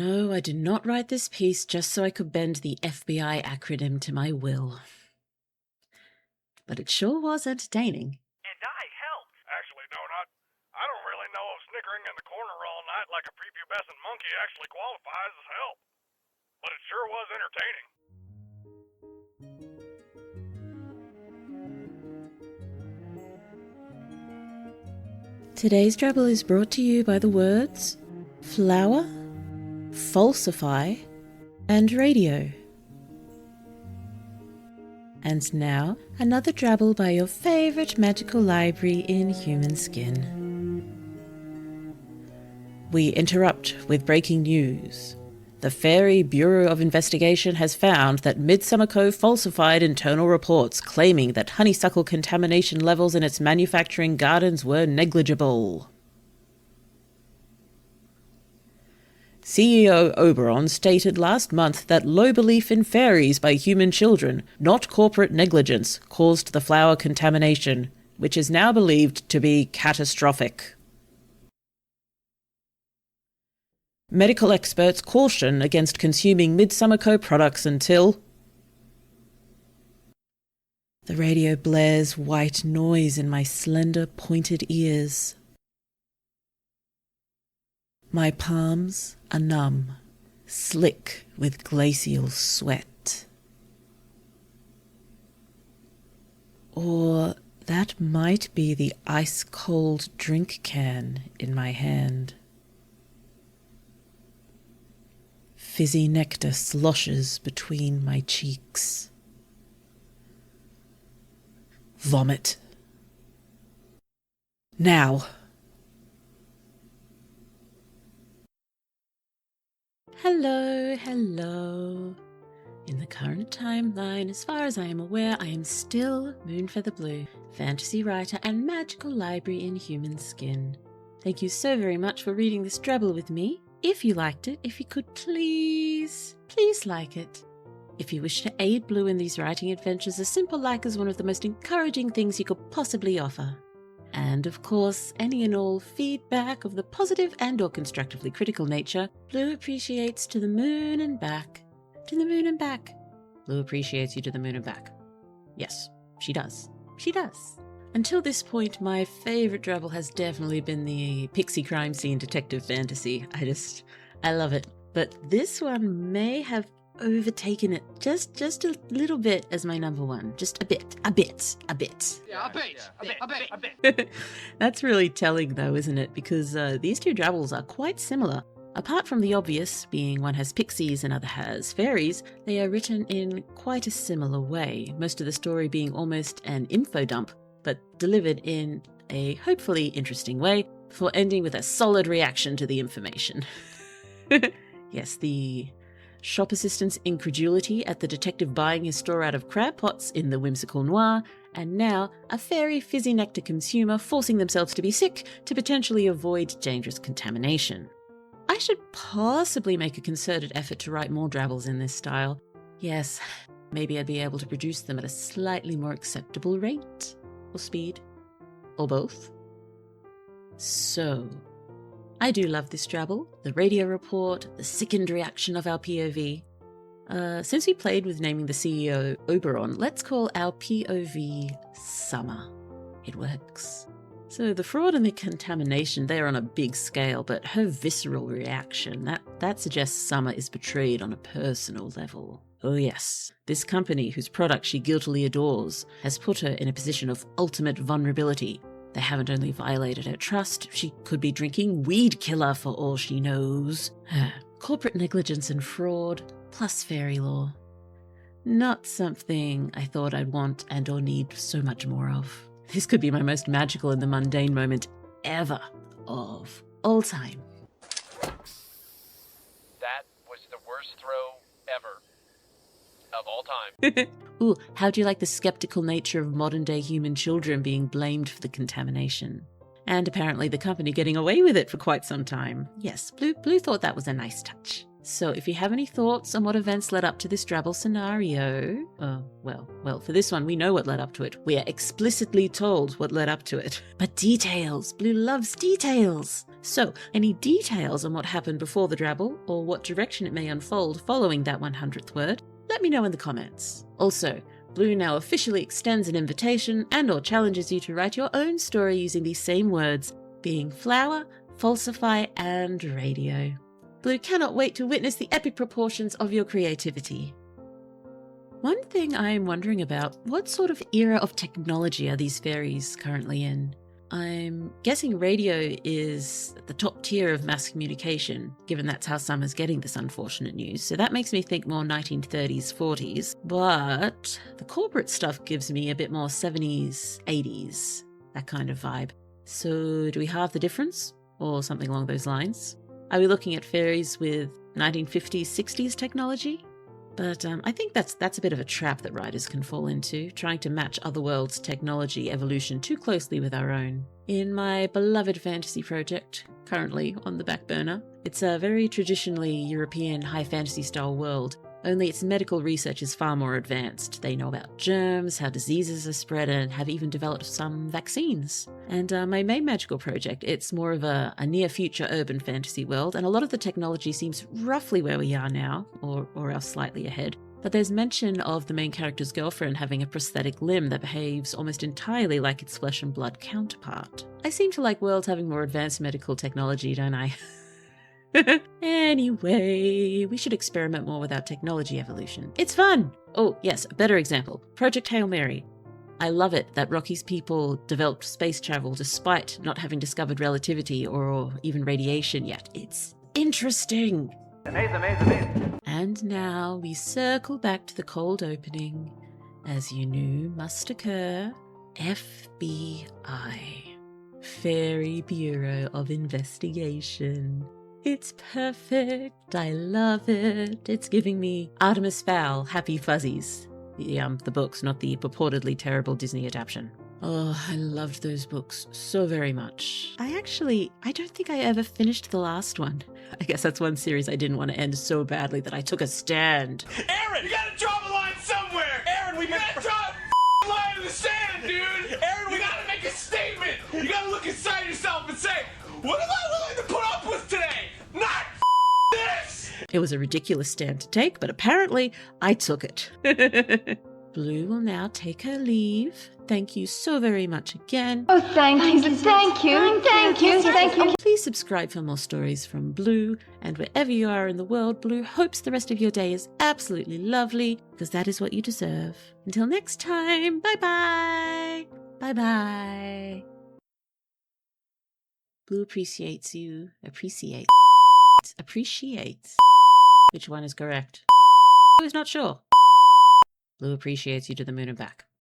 No, I did not write this piece just so I could bend the FBI acronym to my will. But it sure was entertaining. And I helped. Actually, Donut, I don't really know if snickering in the corner all night like a prepubescent monkey actually qualifies as help. But it sure was entertaining. Today's drabble is brought to you by the words flower, falsify, and radio. And now, another drabble by your favourite magical library in human skin. We interrupt with breaking news. The Fairy Bureau of Investigation has found that Midsummer Co. falsified internal reports claiming that honeysuckle contamination levels in its manufacturing gardens were negligible. CEO Oberon stated last month that low belief in fairies by human children, not corporate negligence, caused the flower contamination, which is now believed to be catastrophic. Medical experts caution against consuming Midsummer Co. products until... The radio blares white noise in my slender, pointed ears. My palms are numb, slick with glacial sweat. Or that might be the ice-cold drink can in my hand. Fizzy nectar sloshes between my cheeks. Vomit. Now. Hello. In the current timeline, as far as I am aware, I am still Moonfeather Blue, fantasy writer and magical library in human skin. Thank you so very much for reading this drabble with me. If you liked it, if you could please like it. If you wish to aid Blue in these writing adventures, a simple like is one of the most encouraging things you could possibly offer. And of course, any and all feedback of the positive and or constructively critical nature, Blue appreciates to the moon and back. To the moon and back. Blue appreciates you to the moon and back. Yes, she does. She does. Until this point, my favourite drabble has definitely been the pixie crime scene detective fantasy. I love it. But this one may have overtaken it just a little bit as my number one. Just a bit. Yeah, a bit. That's really telling though, isn't it? Because these two drabbles are quite similar. Apart from the obvious, being one has pixies and other has fairies, they are written in quite a similar way, most of the story being almost an info dump, but delivered in a hopefully interesting way, before ending with a solid reaction to the information. Yes, the shop assistant's incredulity at the detective buying his store out of crab pots in the whimsical noir, and now a fairy fizzy nectar consumer forcing themselves to be sick to potentially avoid dangerous contamination. I should possibly make a concerted effort to write more drabbles in this style. Yes, maybe I'd be able to produce them at a slightly more acceptable rate, or speed, or both. So, I do love this drabble, the radio report, the sickened reaction of our POV. Since we played with naming the CEO Oberon, let's call our POV Summer. It works. So the fraud and the contamination, they are on a big scale, but her visceral reaction, that suggests Summer is betrayed on a personal level. Oh yes, this company whose product she guiltily adores has put her in a position of ultimate vulnerability. They haven't only violated her trust, she could be drinking weed killer for all she knows. Corporate negligence and fraud, plus fairy lore. Not something I thought I'd want and or need so much more of. This could be my most magical in the mundane moment ever of all time. That was the worst throw ever. Of all time. Ooh, how do you like the skeptical nature of modern-day human children being blamed for the contamination? And apparently the company getting away with it for quite some time. Yes, Blue thought that was a nice touch. So if you have any thoughts on what events led up to this drabble scenario, well, for this one, we know what led up to it. We are explicitly told what led up to it. But details! Blue loves details! So, any details on what happened before the drabble, or what direction it may unfold following that 100th word, let me know in the comments. Also, Blue now officially extends an invitation and or challenges you to write your own story using these same words, being flower, falsify, and radio. Blue cannot wait to witness the epic proportions of your creativity. One thing I am wondering about, what sort of era of technology are these fairies currently in? I'm guessing radio is at the top tier of mass communication, given that's how Summer's getting this unfortunate news, so that makes me think more 1930s, 40s, but the corporate stuff gives me a bit more 70s, 80s, that kind of vibe. So do we halve the difference? Or something along those lines? Are we looking at fairies with 1950s, 60s technology? But I think that's a bit of a trap that writers can fall into, trying to match other worlds' technology evolution too closely with our own. In my beloved fantasy project, currently on the back burner, it's a very traditionally European high fantasy style world, only its medical research is far more advanced. They know about germs, how diseases are spread, and have even developed some vaccines. And my main magical project, it's more of a near-future urban fantasy world, and a lot of the technology seems roughly where we are now, or else slightly ahead. But there's mention of the main character's girlfriend having a prosthetic limb that behaves almost entirely like its flesh and blood counterpart. I seem to like worlds having more advanced medical technology, don't I? Anyway, we should experiment more with our technology evolution. It's fun! Oh, yes, a better example. Project Hail Mary. I love it that Rocky's people developed space travel despite not having discovered relativity or even radiation yet. It's interesting! Amazing. And now we circle back to the cold opening. As you knew must occur, FBI. Fairy Bureau of Investigation. It's perfect. I love it. It's giving me Artemis Fowl, Happy Fuzzies. The books, not the purportedly terrible Disney adaptation. Oh, I loved those books so very much. I don't think I ever finished the last one. I guess that's one series I didn't want to end so badly that I took a stand. Aaron, you gotta draw the line somewhere! Aaron, we gotta draw a line in the sand, dude! Aaron, we gotta make a statement! You gotta look inside yourself and say, what am I willing to put up with today? Not this! It was a ridiculous stand to take, but apparently I took it. Blue will now take her leave. Thank you so very much again. Oh, thank you. Please subscribe for more stories from Blue, and wherever you are in the world, Blue hopes the rest of your day is absolutely lovely, because that is what you deserve. Until next time, bye-bye. Bye-bye. Blue appreciates you. Appreciates. Which one is correct? Blue is not sure. Blue appreciates you to the moon and back.